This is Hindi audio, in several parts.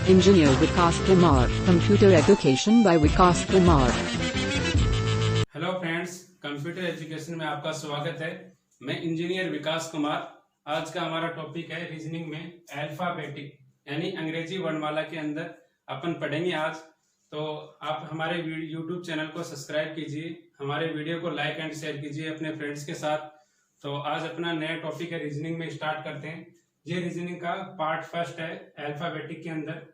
Engineer Vikas Kumar, Computer Education by Vikas Kumar। Hello friends, computer education में आपका स्वागत है। मैं इंजीनियर विकास कुमार। आज का हमारा टॉपिक है रीजनिंग में अल्फाबेटिक यानी अंग्रेजी वर्णमाला के अंदर अपन पढ़ेंगे आज। तो आप हमारे यूट्यूब चैनल को सब्सक्राइब कीजिए, हमारे वीडियो को लाइक एंड शेयर कीजिए अपने फ्रेंड्स के साथ। तो आज अपना नया टॉपिक है रीजनिंग में स्टार्ट करते हैं। ये रीजनिंग का पार्ट फर्स्ट है अल्फाबेटिक के अंदर।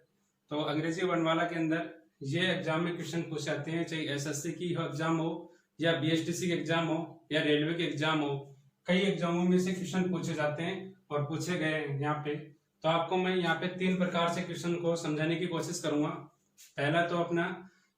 तो अंग्रेजी वर्णमाला के अंदर ये एग्जाम में क्वेश्चन पूछ जाते हैं, चाहे एसएससी की एग्जाम हो या बीएसटीसी के एग्जाम हो या रेलवे के एग्जाम हो। कई एग्जामों में से क्वेश्चन पूछे जाते हैं और पूछे गए हैं यहाँ पे। तो आपको मैं यहाँ पे 3 प्रकार से क्वेश्चन को समझाने की कोशिश करूंगा। पहला तो अपना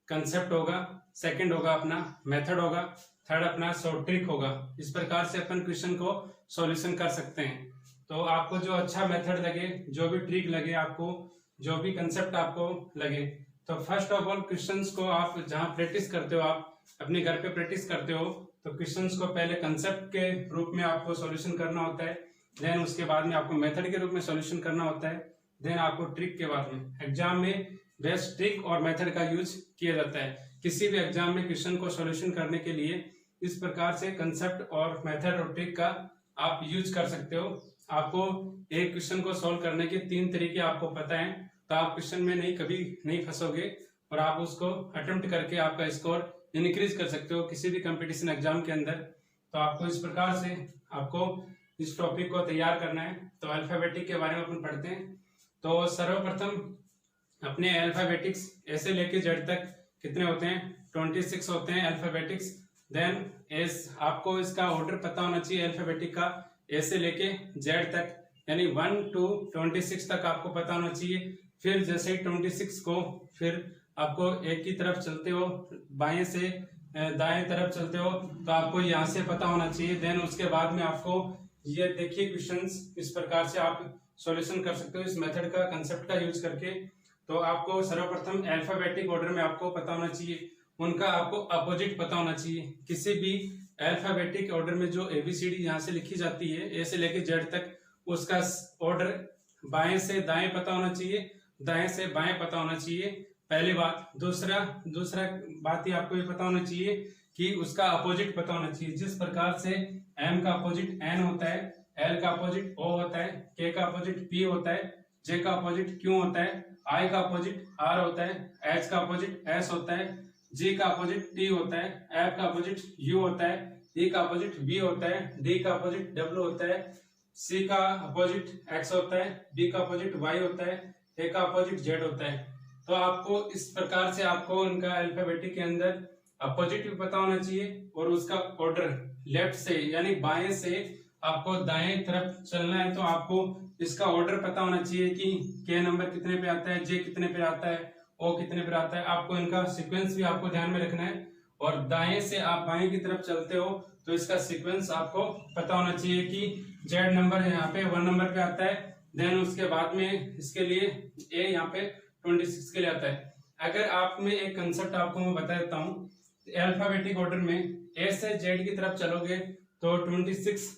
कंसेप्ट होगा, सेकंड होगा अपना मेथड होगा, थर्ड अपना शॉर्ट ट्रिक होगा। इस प्रकार से अपन क्वेश्चन को सॉल्यूशन कर सकते हैं। तो आपको जो अच्छा मेथड लगे, जो भी ट्रिक लगे, आपको जो भी कंसेप्ट आपको लगे, तो फर्स्ट ऑफ ऑल क्वेश्चंस को आप जहां प्रैक्टिस करते हो, आप अपने घर पे प्रैक्टिस करते हो, तो क्वेश्चंस को पहले कंसेप्ट के रूप में आपको सॉल्यूशन करना होता है। देन उसके बाद में आपको मेथड के रूप में सॉल्यूशन करना होता है। देन आपको ट्रिक के बाद में, एग्जाम में बेस्ट ट्रिक और मेथड का यूज किया जाता है। किसी भी एग्जाम में क्वेश्चन को सॉल्यूशन करने के लिए इस प्रकार से कंसेप्ट और मेथड और ट्रिक का आप यूज कर सकते हो। आपको एक क्वेश्चन को सॉल्व करने के 3 तरीके आपको पता है, तो आप क्वेश्चन में कभी नहीं फंसोगे और आप उसको अटेम्प्ट करके आपका स्कोर इंक्रीज कर सकते हो किसी भी कंपटीशन एग्जाम के अंदर। तो आपको इस प्रकार से आपको इस टॉपिक को तैयार करना है। तो अल्फाबेटिक के बारे में अपन पढ़ते हैं। तो सर्वप्रथम अपने अल्फाबेटिक्स ऐसे लेके जेड तक कितने होते हैं? 26 होते हैं अल्फाबेटिक्स। देन एस, आपको इसका ऑर्डर पता होना चाहिए अल्फाबेटिक का, ए से लेके जेड तक, यानी 1 to 26 तक आपको पता होना चाहिए। फिर जैसे ही 26 को फिर आपको एक की तरफ चलते हो, बाएं से दाएं तरफ चलते हो, तो आपको यहाँ से पता होना चाहिए। देन उसके बाद में आपको ये देखिए क्वेश्चंस इस प्रकार से आप सॉल्यूशन कर सकते हो इस मेथड का, कंसेप्ट का यूज करके। तो आपको सर्वप्रथम अल्फाबेटिक ऑर्डर में आपको पता होना चाहिए, उनका आपको अपोजिट पता होना चाहिए। किसी भी अल्फाबेटिक ऑर्डर में जो एबीसीडी यहाँ से लिखी जाती है, ए से लेके जेड तक, उसका ऑर्डर बाएं से दाएं पता होना चाहिए, दाएं से बाएं पता होना चाहिए, पहली बात। दूसरा बात ही आपको ये पता होना चाहिए कि उसका अपोजिट पता होना चाहिए। जिस प्रकार से एम का अपोजिट एन होता है, एल का अपोजिट ओ होता है, के का अपोजिट पी होता है, जे का अपोजिट क्यू होता है, आई का अपोजिट आर होता है, एच का अपोजिट एस होता है, जी का अपोजिट टी होता है, एफ का अपोजिट यू होता है, ई का अपोजिट बी होता है, डी का अपोजिट डब्ल्यू होता है, सी का अपोजिट एक्स होता है, बी का अपोजिट वाई होता है, ए का अपोजिट जेड होता है। तो आपको इस प्रकार से आपको उनका अल्फाबेटिक के अंदर अपोजिट भी पता होना चाहिए और उसका ऑर्डर लेफ्ट से यानी बाएं से आपको दाएं तरफ चलना है, तो आपको इसका ऑर्डर पता होना चाहिए कि के नंबर कितने पे आता है, जे कितने पे आता है, ओ कितने पे आता है। आपको इनका सीक्वेंस भी आपको ध्यान में रखना है। और दाएं से आप बाएं की तरफ चलते हो तो इसका सीक्वेंस आपको पता होना चाहिए कि जेड नंबर यहाँ पे 1 नंबर पे आता है। देन उसके बाद में इसके लिए ए यहाँ पे 26 के लिए आता है। अगर आप में एक कंसेप्ट आपको मैं बता देता हूँ, अल्फाबेटिक ऑर्डर में ए से जेड की तरफ चलोगे तो 26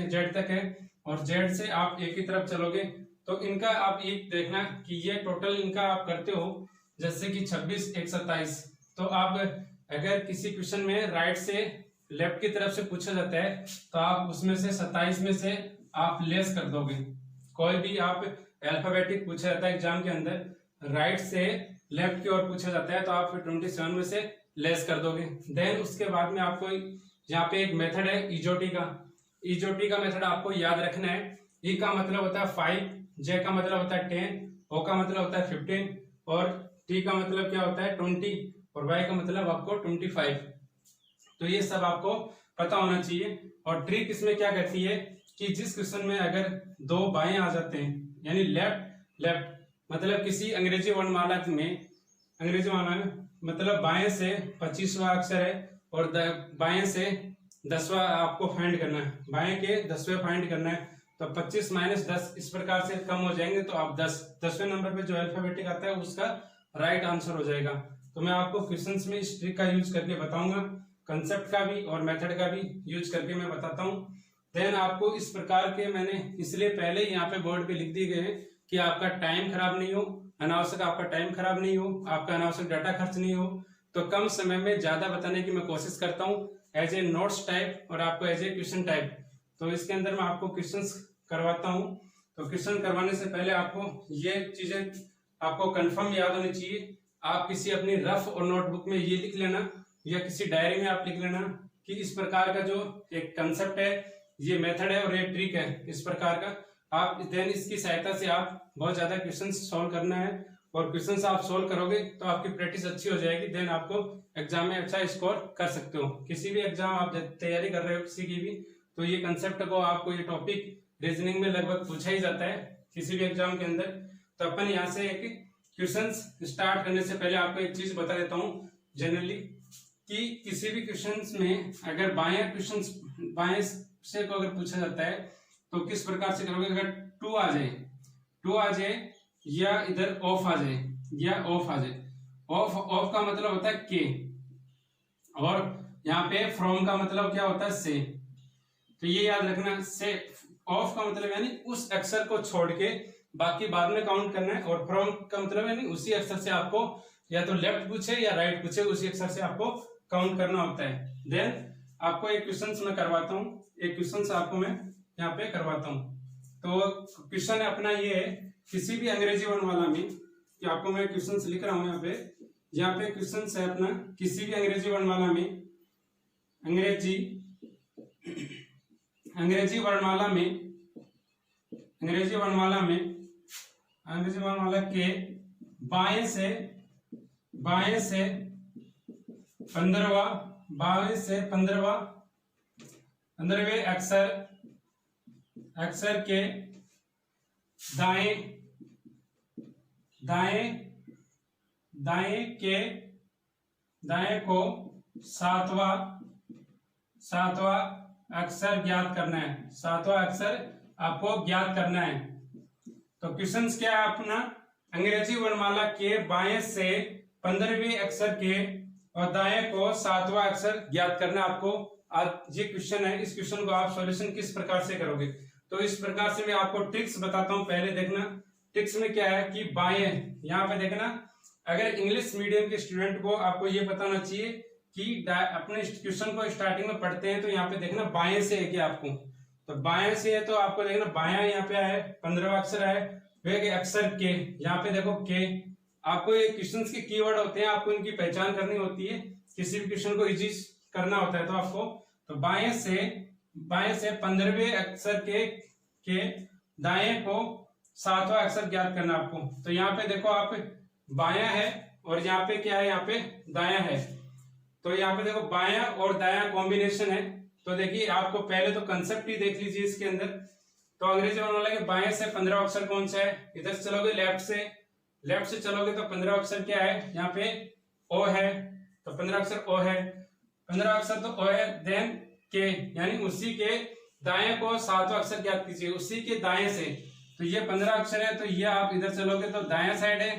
जेड तक है, और जेड से आप ए की तरफ चलोगे तो इनका आप एक देखना कि ये टोटल इनका आप करते हो, जैसे कि 26 1 27। तो आप अगर किसी क्वेश्चन में राइट से लेफ्ट की तरफ से पूछा जाता है तो आप उसमें से 27 में से आप लेस कर दोगे। कोई भी आप अल्फाबेटिक पूछा जाता है एग्जाम के अंदर, राइट से लेफ्ट की ओर पूछा जाता है तो आप 27 में से लेस कर दोगे। देन उसके बाद में आपको यहाँ पे एक मेथड है इजोटी का। इजोटी का मेथड आपको याद रखना है। ई का मतलब होता है 5, जे का मतलब होता है 10, ओ का मतलब होता है 15, और टी का मतलब क्या होता है 20, और वाई का मतलब आपको 25। तो ये सब आपको पता होना चाहिए। और ट्रिक इसमें क्या कहती है कि जिस क्वेश्चन में अगर 2 बाएं आ जाते हैं, यानी लेफ्ट लेफ्ट मतलब किसी अंग्रेजी वर्णमाला में मतलब बाएं से 25वां अक्षर है और बाएं से 10वां आपको फाइंड करना है, बाएं के 10वें फाइंड करना है। तो 25 - 10 इस प्रकार से कम हो जाएंगे तो आप 10वें नंबर पे जो अल्फाबेटिक आता है उसका राइट आंसर हो जाएगा। तो मैं आपको क्वेश्चंस में इस ट्रिक का यूज करके बताऊंगा, कंसेप्ट का भी और मेथड का भी यूज करके मैं बताता हूँ। देन आपको इस प्रकार के मैंने इसलिए पहले ही यहाँ पे बोर्ड पे लिख दिए गए हैं कि आपका टाइम खराब नहीं हो, अनावश्यक आपका टाइम खराब नहीं हो, आपका अनावश्यक डाटा खर्च नहीं हो, तो कम समय में ज्यादा बताने की मैं कोशिश करता हूँ एज ए नोट्स टाइप और आपको एज ए क्वेश्चन टाइप। तो इसके अंदर मैं आपको क्वेश्चंस करवाता हूँ। तो क्वेश्चन करवाने से पहले आपको ये चीजें आपको कंफर्म याद होनी चाहिए। आप किसी अपनी रफ और नोटबुक में ये लिख लेना या किसी डायरी में आप लिख लेना कि इस प्रकार का जो एक कंसेप्ट है, ये मेथड है और ये ट्रिक है, इस प्रकार का आप देन इसकी सहायता से आप बहुत ज्यादा क्वेश्चंस सॉल्व करना है और क्वेश्चंस आप सॉल्व करोगे तो आपकी प्रैक्टिस अच्छी हो जाएगी। देन आपको एग्जाम में अच्छा स्कोर कर सकते हो। किसी भी एग्जाम आप तैयारी कर रहे हो किसी की भी, तो ये कंसेप्ट को आपको ये टॉपिक रीजनिंग में लगभग पूछा ही जाता है किसी भी एग्जाम के अंदर। तो अपन यहाँ से एक क्वेश्चंस स्टार्ट करने से पहले आपको एक चीज बता देता हूँ जनरली कि किसी भी क्वेश्चंस में अगर बाएं से को अगर पूछा जाता है तो किस प्रकार से करोगे। अगर टू आ जाए या इधर ऑफ आ जाए या ऑफ आ जाए, ऑफ का मतलब होता है के और यहाँ पे फ्रॉम का मतलब क्या होता है से। तो ये याद रखना, से ऑफ का मतलब यानी उस अक्षर को छोड़ के बाकी बाद में काउंट करना है और फ्रॉम का मतलब यानी उसी अक्षर से आपको या तो लेफ्ट पूछे या राइट पूछे उसी अक्षर से आपको काउंट करना होता है। देन आपको एक क्वेश्चन मैं करवाता हूँ, एक क्वेश्चन आपको मैं यहाँ पे करवाता हूँ। तो क्वेश्चन है अपना ये है, किसी भी अंग्रेजी वर्णमाला में, कि आपको मैं क्वेश्चन लिख रहा हूँ यहाँ पे क्वेश्चन है अपना, किसी भी अंग्रेजी वर्णमाला में अंग्रेजी वर्णमाला के बाएं से 15वें अक्षर के दाएं को सातवां अक्षर ज्ञात करना है। सातवां अक्षर आपको ज्ञात करना है। तो क्वेश्चन क्या है अपना, अंग्रेजी वर्णमाला के बाएं से 15वें अक्षर के और दाएं को सातवां अक्षर ज्ञात करना आपको। आज ये क्वेश्चन है, इस क्वेश्चन को आप सॉल्यूशन किस प्रकार से करोगे। तो इस प्रकार से मैं आपको ट्रिक्स बताता हूं। पहले देखना ट्रिक्स में क्या है कि बाएं, यहाँ पे देखना, अगर इंग्लिश मीडियम के स्टूडेंट को आपको ये बताना चाहिए कि अपने क्वेश्चन को स्टार्टिंग में पढ़ते हैं तो यहाँ पे देखना बाएं से है क्या आपको। तो बाएं से है तो आपको देखना बायां यहाँ पे है 15वां अक्षर है, वे अक्षर के, यहाँ पे देखो के। आपको ये क्वेश्चन के कीवर्ड होते हैं, आपको इनकी पहचान करनी होती है, किसी भी क्वेश्चन को इजी करना होता है। तो आपको तो बाएं से 15वें अक्षर के दाएं को सातवां अक्षर ज्ञात करना आपको। तो यहाँ पे देखो आप बायां है और यहाँ पे क्या है, यहाँ पे दायां है। तो यहाँ पे देखो बायां और दायां कॉम्बिनेशन है। तो देखिए आपको पहले तो कंसेप्ट ही देख लीजिए इसके अंदर। तो अंग्रेजी वर्णमाला के बाएं से 15वां अक्षर कौन सा है, इधर चलोगे लेफ्ट से चलोगे तो 15वां अक्षर क्या है, यहाँ पे ओ है। तो 15वां अक्षर ओ है, 15वां अक्षर तो ओ है। देन के, यानी उसी के दाएं को सातवां अक्षर ज्ञात कीजिए, उसी के दाएं से। तो ये 15 अक्षर है, तो ये आप इधर चलोगे तो दायां साइड है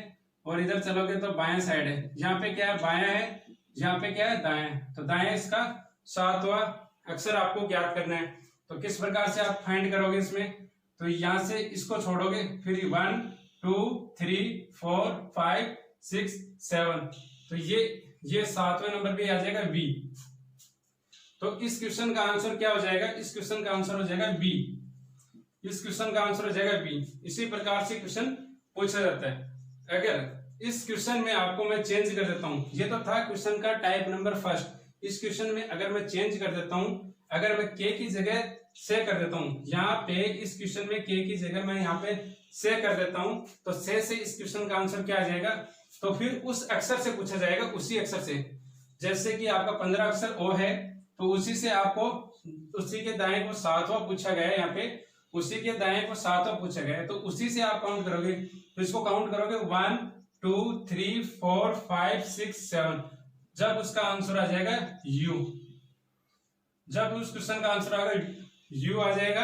और इधर चलोगे तो बायां साइड है। यहाँ पे क्या है, बायां है, यहाँ पे क्या है, दायां है। तो दायां इसका सातवां अक्षर आपको ज्ञात करना है। तो किस प्रकार से आप फाइंड करोगे इसमें, तो यहां से इसको छोड़ोगे, फिर 1 2 3 4 5 6 7, तो ये 7वें नंबर पे आ जाएगा बी। तो इस क्वेश्चन का आंसर क्या हो जाएगा, इस क्वेश्चन का आंसर हो जाएगा बी। इस क्वेश्चन का आंसर हो जाएगा बी। इसी प्रकार से क्वेश्चन पूछा जाता है। अगर इस क्वेश्चन में आपको मैं चेंज कर देता हूं, ये तो था क्वेश्चन का टाइप नंबर फर्स्ट। इस क्वेश्चन में अगर मैं चेंज कर देता हूं, अगर मैं के की जगह से कर देता हूं, यहाँ पे इस क्वेश्चन में के की जगह मैं यहाँ पे से कर देता हूं, तो से इस क्वेश्चन का आंसर क्या आ जाएगा, तो फिर उस अक्षर से पूछा जाएगा, उसी अक्षर से। जैसे कि आपका 15 अक्षर ओ है, तो उसी से आपको उसी के दाएं को सातवां पूछा गया है, यहाँ पे उसी के दाएं को सातवां पूछा गया है, तो उसी से आप काउंट करोगे। तो इसको काउंट करोगे 1 2 3 4 5 6 7, जब उसका आंसर आ जाएगा यू। जब उस क्वेश्चन का आंसर आएगा यू आ जाएगा।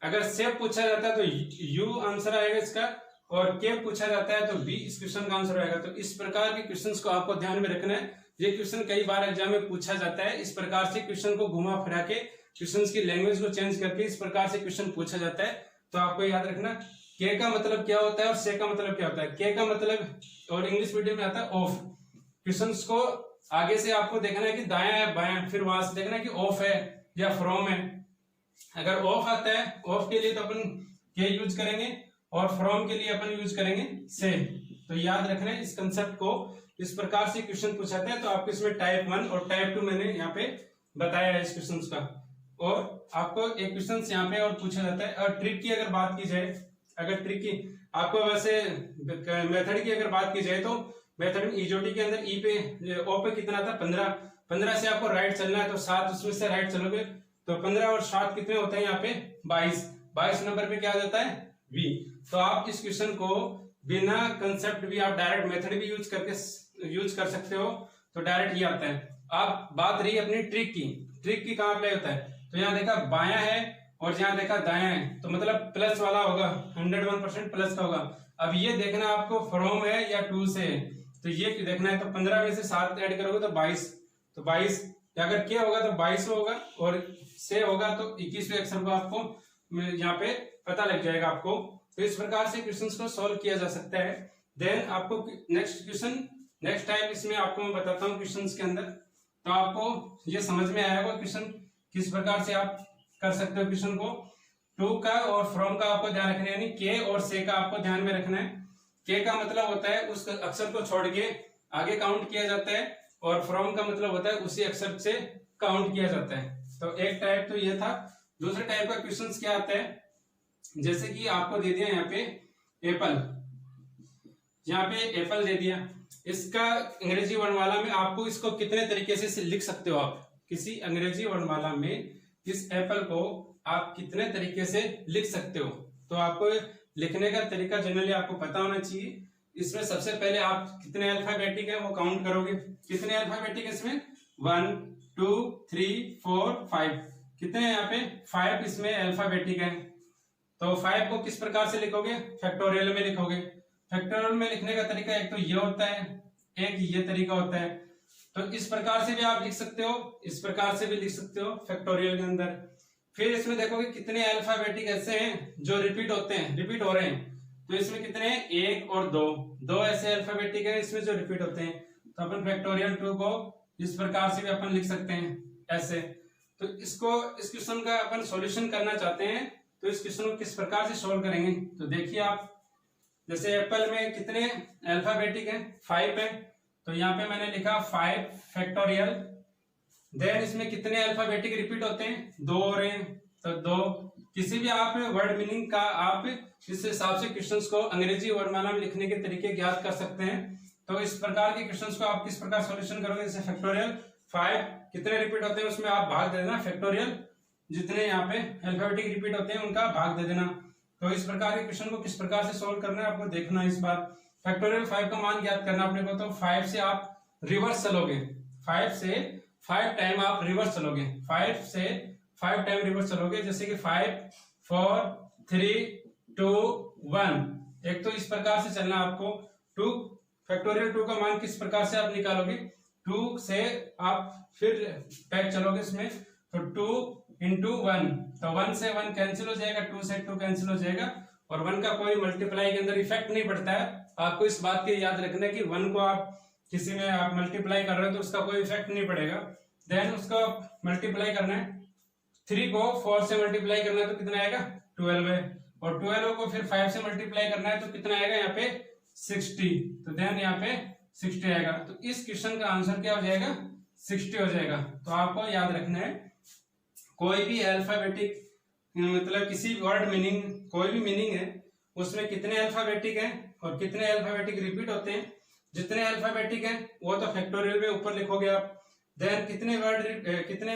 अगर से पूछा जाता है तो यू आंसर आएगा इसका, और के पूछा जाता है तो बी इस क्वेश्चन का आंसर आएगा। तो इस प्रकार के क्वेश्चंस को आपको ध्यान में रखना है। ये क्वेश्चन कई बार एग्जाम में पूछा जाता है। इस प्रकार से क्वेश्चन को घुमा फिरा के, क्वेश्चन की लैंग्वेज को चेंज करके इस प्रकार से क्वेश्चन पूछा जाता है। तो आपको याद रखना के का मतलब क्या होता है और से का मतलब क्या होता है। के का मतलब और इंग्लिश मीडियम में आता है ऑफ। क्वेश्चंस को आगे से आपको देखना है कि दायां है बायां, फिर वहां से देखना है कि ऑफ है या फ्रॉम है। अगर ऑफ आता है, ऑफ के लिए तो अपन के यूज करेंगे और फ्रॉम के लिए अपन यूज करेंगे से। तो याद रखना है इस कंसेप्ट को। इस प्रकार से क्वेश्चन पूछाते हैं तो आपको इसमें टाइप 1 और टाइप 2 मैंने यहाँ पे बताया है इस क्वेश्चन का। और आपको एक क्वेश्चन यहाँ पे और पूछा जाता है। और ट्रिक की अगर बात की जाए, अगर ट्रिक की आपको वैसे मेथड की अगर बात की जाए तो मेथड में ईजोटी के अंदर ई पे ओ पे कितना था 15 से आपको राइट चलना है तो 7 उसमें से राइट चलोगे तो 15 और 7 कितने होते हैं यहाँ पे 22 नंबर पे क्या आ जाता है बी। तो आप इस क्वेश्चन को बिना कंसेप्ट भी आप डायरेक्ट मेथड भी यूज कर सकते हो तो डायरेक्ट ये आता है। आप बात रही अपनी ट्रिक की कहां अप्लाई होता है तो यहाँ देखा बायां है और यहाँ देखा दायां है तो मतलब प्लस वाला होगा 101% प्लस का होगा। अब ये देखना आपको फ्रॉम है या टू से है तो ये देखना है। तो 15 में से 7 ऐड करोगे तो 22 अगर क्या होगा तो 22 होगा और से होगा तो 21वें अक्षर को आपको यहाँ पे पता लग जाएगा आपको। तो इस प्रकार से क्वेश्चंस को सॉल्व किया जा सकता है। देन आपको नेक्स्ट टाइम इसमें आपको मैं बताता हूँ क्वेश्चंस के अंदर, तो आपको ये समझ में आया होगा क्वेश्चन किस प्रकार से आप कर सकते हो क्वेश्चन को। टू का और फ्रॉम का आपको ध्यान रखना है, यानी के और से का आपको ध्यान में रखना है। के का मतलब होता है उस अक्षर को छोड़ के आगे काउंट किया जाता है और फ्रॉम का मतलब होता है उसी अक्षर से काउंट किया जाता है। तो एक टाइप तो ये था। दूसरे टाइप का क्वेश्चंस क्या आता है, जैसे कि आपको दे दिया यहाँ पे एप्पल, यहाँ पे एप्पल दे दिया। इसका अंग्रेजी वर्णमाला में आपको इसको कितने तरीके से लिख सकते हो। आप किसी अंग्रेजी वर्णमाला में इस एप्पल को आप कितने तरीके से लिख सकते हो, तो आपको लिखने का तरीका जनरली आपको पता होना चाहिए। इसमें सबसे पहले आप कितने अल्फाबेटिक है वो काउंट करोगे। कितने अल्फाबेटिक है इसमें 1 2 3 4 5 कितने यहाँ पे 5 इसमें अल्फाबेटिक है। तो 5 को किस प्रकार से लिखोगे, फैक्टोरियल में लिखोगे। फैक्टोरियल में लिखने का तरीका एक तो ये होता है, एक ये तरीका होता है। तो इस प्रकार से भी आप लिख सकते हो, इस प्रकार से भी लिख सकते हो फैक्टोरियल के अंदर। फिर इसमें देखोगे कितने अल्फाबेटिक ऐसे हैं जो रिपीट हो रहे हैं। तो इसमें कितने हैं 1 और 2 ऐसे अल्फाबेटिक है इसमें जो रिपीट होते हैं। तो अपन फैक्टोरियल 2 को इस प्रकार से भी अपन लिख सकते हैं ऐसे। तो इस क्वेश्चन का अपन सॉल्यूशन करना चाहते हैं तो इस क्वेश्चन को किस प्रकार से सॉल्व करेंगे। तो देखिए आप, जैसे एप्पल में कितने अल्फाबेटिक है 5 है, तो यहाँ पे मैंने लिखा 5 फैक्टोरियल। देन इसमें कितने अल्फाबेटिक रिपीट होते हैं 2 हो रहे हैं, तो 2। किसी भी आप वर्ड मीनिंग का आप इस हिसाब से क्वेश्चंस को अंग्रेजी वर्णमाला में लिखने के तरीके ज्ञात कर सकते हैं। तो इस प्रकार के क्वेश्चंस को आप किस प्रकार सॉल्यूशन करोगे, जैसे फैक्टोरियल 5 कितने रिपीट होते हैं उसमें आप भाग दे देना, फैक्टोरियल जितने यहाँ पे अल्फाबेटिक रिपीट होते हैं उनका भाग दे देना। तो इस प्रकार के क्वेश्चन को किस प्रकार से सोल्व करना है आपको देखना है इस बार। फैक्टोरियल 5 का मान ज्ञात करना अपने को, तो 5 से आप रिवर्स चलोगे, 5 से 5 टाइम आप रिवर्स चलोगे, 5 से 5 टाइम रिवर्स चलोगे। जैसे कि 5 4 3 2 1। एक तो इस प्रकार से चलना आपको। 2 फैक्टोरियल 2 का मान किस प्रकार से आप निकालोगे, 2 से आप फिर बैक चलोगे इसमें, तो 2 इंटू 1, तो 1 से 1 कैंसिल हो जाएगा, 2 से 2 कैंसिल हो जाएगा और 1 का कोई मल्टीप्लाई के अंदर इफेक्ट नहीं पड़ता है। आपको इस बात की याद रखना है कि 1 को आप किसी में आप मल्टीप्लाई कर रहे हो तो उसका कोई इफेक्ट नहीं पड़ेगा। देन उसको मल्टीप्लाई करना है, 3 को 4 से मल्टीप्लाई करना है तो कितना आएगा 12 है, और 12 को फिर 5 से मल्टीप्लाई करना है तो कितना आएगा यहाँ पे 60। तो देन यहाँ पे 60 आएगा। तो इस क्वेश्चन का आंसर क्या हो जाएगा 60 हो जाएगा। तो आपको याद रखना है कोई भी अल्फाबेटिक मतलब किसी वर्ड मीनिंग कोई भी मीनिंग है उसमें कितने अल्फाबेटिक हैं और कितने अल्फाबेटिक रिपीट होते हैं। जितने अल्फाबेटिक हैं वो तो फैक्टोरियल में ऊपर लिखोगे आप। देन कितने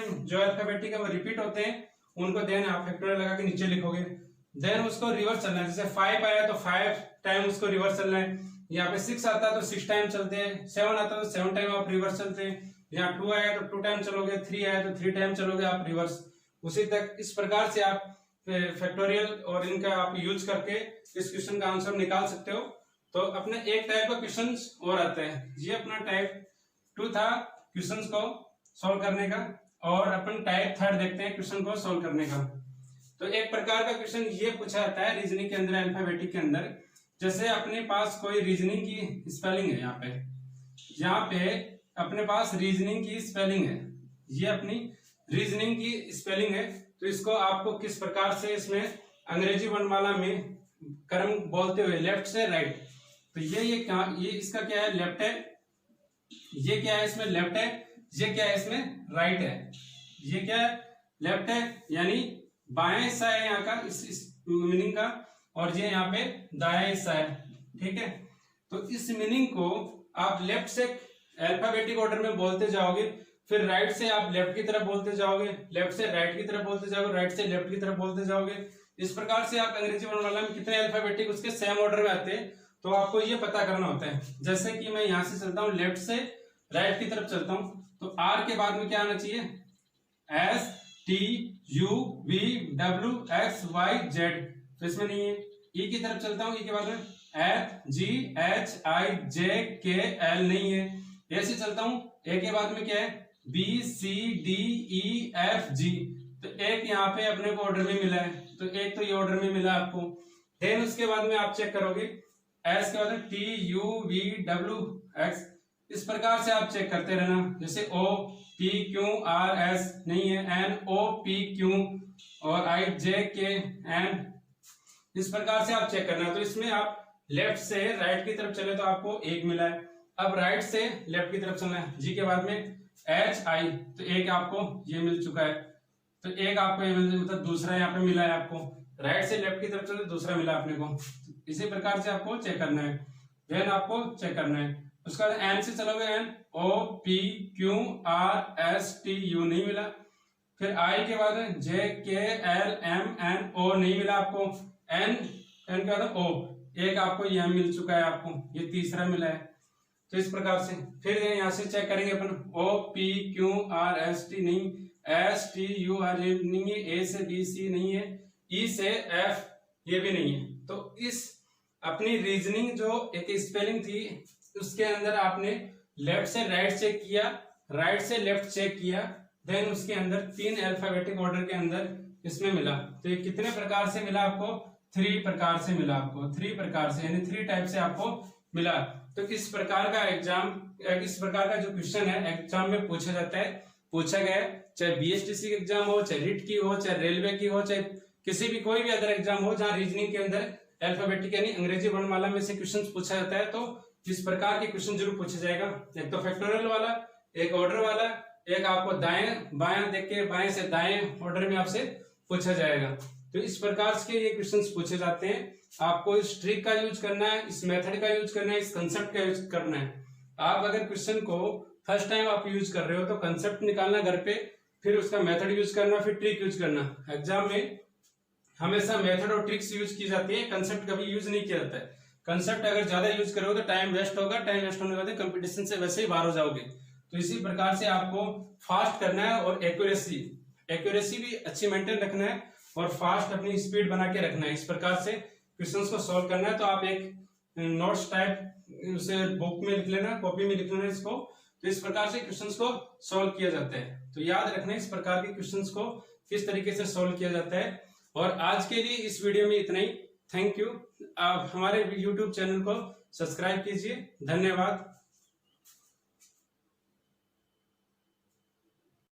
जो अल्फाबेटिक है वो रिपीट होते हैं उनको देन आप फैक्टोरियल लगा के नीचे लिखोगे। देन उसको रिवर्स चलना है, जैसे 5 आया तो 5 टाइम उसको रिवर्स चलना है। यहाँ पे 6 आता है तो 6 टाइम चलते हैं, 7 आता है तो 7 टाइम आप रिवर्स चलते हैं। यहाँ 2 आया तो 2 टाइम चलोगे, 3 आया तो 3 टाइम चलोगे आप रिवर्स। उसी तक इस प्रकार से आप फैक्टोरियल और इनका आप यूज करके इस क्वेश्चन का आंसर निकाल सकते हो। तो अपने एक टाइप का क्वेश्चन और आता है, ये अपना टाइप 2 था क्वेश्चन को सॉल्व करने का, और अपन टाइप 3 देखते हैं क्वेश्चन को सॉल्व करने का। तो एक प्रकार का क्वेश्चन ये पूछा जाता है रीजनिंग के अंदर, अल्फाबेटिक के अंदर। जैसे अपने पास कोई रीजनिंग की स्पेलिंग है, यहाँ पे अपने पास रीजनिंग की स्पेलिंग है, ये अपनी रीजनिंग की स्पेलिंग है। तो इसको आपको किस प्रकार से इसमें अंग्रेजी वर्णमाला में क्रम बोलते हुए लेफ्ट से राइट, तो ये इसका क्या है, लेफ्ट है, ये क्या है इसमें लेफ्ट है, ये क्या है इसमें राइट है, ये क्या है लेफ्ट है यानी बाएं हिस्सा है यहाँ का इस मीनिंग का, और ये यहाँ पे दायां हिस्सा है, ठीक है। तो इस मीनिंग को आप लेफ्ट से अल्फाबेटिक ऑर्डर में बोलते जाओगे, फिर राइट से आप लेफ्ट की तरफ बोलते जाओगे, लेफ्ट से राइट की तरफ बोलते जाओगे, राइट से लेफ्ट की तरफ बोलते जाओगे। इस प्रकार से आप अंग्रेजी वर्णमाला में कितने अल्फाबेटिक उसके सेम ऑर्डर में आते हैं, तो आपको ये पता करना होता है। जैसे कि मैं यहाँ से चलता हूँ, लेफ्ट से राइट की तरफ चलता हूँ, तो आर के बाद में क्या आना चाहिए, S T U V W X Y Z, तो इसमें नहीं है। ई की तरफ चलता हूँ, ई के बाद में एफ जी एच आई जे के एल नहीं है। ऐसे चलता हूँ, ए के बाद में क्या है, B C D E F G, तो एक यहाँ पे अपने को ऑर्डर में मिला है, तो एक तो ये ऑर्डर में मिला आपको। देन उसके बाद में आप चेक करोगे, एस के बाद में T U V W X, इस प्रकार से आप चेक करते रहना। जैसे O P Q R S नहीं है, एन ओ पी क्यू और आई जे के एन, इस प्रकार से आप चेक करना। तो इसमें आप लेफ्ट से राइट की तरफ चले तो आपको एक मिला है, अब राइट से लेफ्ट की तरफ चलना है, जी के बाद में एच आई, तो एक आपको ये मिल चुका है, तो एक आपको ये मिल, मतलब दूसरा यहाँ पे मिला है आपको। राइट से लेफ्ट की तरफ चले दूसरा मिला अपने को, इसी प्रकार से आपको चेक करना है, देन आपको चेक करना है। उसका एन से चलोगे, N O P Q R S T U नहीं मिला, फिर आई के बाद में जे के एल एम एन ओ नहीं मिला आपको, एन एन के बाद ओ, एक आपको यह मिल चुका है आपको, ये तीसरा मिला है। तो इस प्रकार से फिर यहाँ से चेक करेंगे अपन, O P Q R S T नहीं, एस टी यू आर नहीं है, ए से बी सी नहीं है, ई से एफ ये भी नहीं है। तो इस अपनी रीजनिंग जो एक स्पेलिंग थी उसके अंदर आपने लेफ्ट से राइट चेक किया, राइट से लेफ्ट चेक किया, देन उसके अंदर 3 अल्फाबेटिक ऑर्डर के अंदर इसमें मिला। तो ये कितने प्रकार से मिला आपको, 3 प्रकार से मिला आपको, 3 प्रकार से यानी 3 टाइप से आपको मिला। तो इस प्रकार का एग्जाम, इस प्रकार का जो क्वेश्चन है एग्जाम में पूछा जाता है, पूछा गया है, चाहे बीएसटीसी का एग्जाम हो, चाहे रिट की हो, चाहे रेलवे की हो, चाहे किसी भी कोई भी अदर एग्जाम हो जहां रीजनिंग के अंदर अल्फाबेटिक यानी अंग्रेजी वर्णमाला में से क्वेश्चन पूछा जाता है, तो इस प्रकार के क्वेश्चन जरूर पूछा जाएगा। एक तो फैक्टोरियल वाला, एक ऑर्डर वाला, एक आपको दाएं बाएं देख के बाएं से दाएं ऑर्डर में आपसे पूछा जाएगा। तो इस प्रकार के ये क्वेश्चंस पूछे जाते हैं। आपको इस ट्रिक का यूज करना है, इस मेथड का यूज करना है, इस कंसेप्ट का यूज करना है। आप अगर क्वेश्चन को फर्स्ट टाइम आप यूज कर रहे हो तो कंसेप्ट निकालना घर पे, फिर उसका मेथड यूज करना, फिर ट्रिक यूज करना। एग्जाम में हमेशा मेथड और ट्रिक्स यूज की जाती है, कंसेप्ट कभी यूज नहीं किया जाता है। कंसेप्ट अगर ज्यादा यूज करोगे तो टाइम वेस्ट होगा, टाइम वेस्ट होने के बाद कंपटीशन से वैसे ही बाहर हो जाओगे। तो इसी प्रकार से आपको फास्ट करना है और एक्यूरेसी भी अच्छी मेंटेन रखना है और फास्ट अपनी स्पीड बना के रखना है। इस प्रकार से क्वेश्चंस को सॉल्व करना है। तो आप एक नोट्स टाइप उसे बुक में लिख लेना, कॉपी में लिख लेना इसको। तो इस प्रकार से क्वेश्चंस को सॉल्व किया जाता है। तो याद रखना इस प्रकार के क्वेश्चंस को किस तरीके से सॉल्व किया जाता है। और आज के लिए इस वीडियो में इतना ही। Thank you. आप हमारे YouTube चैनल को सब्सक्राइब कीजिए। धन्यवाद।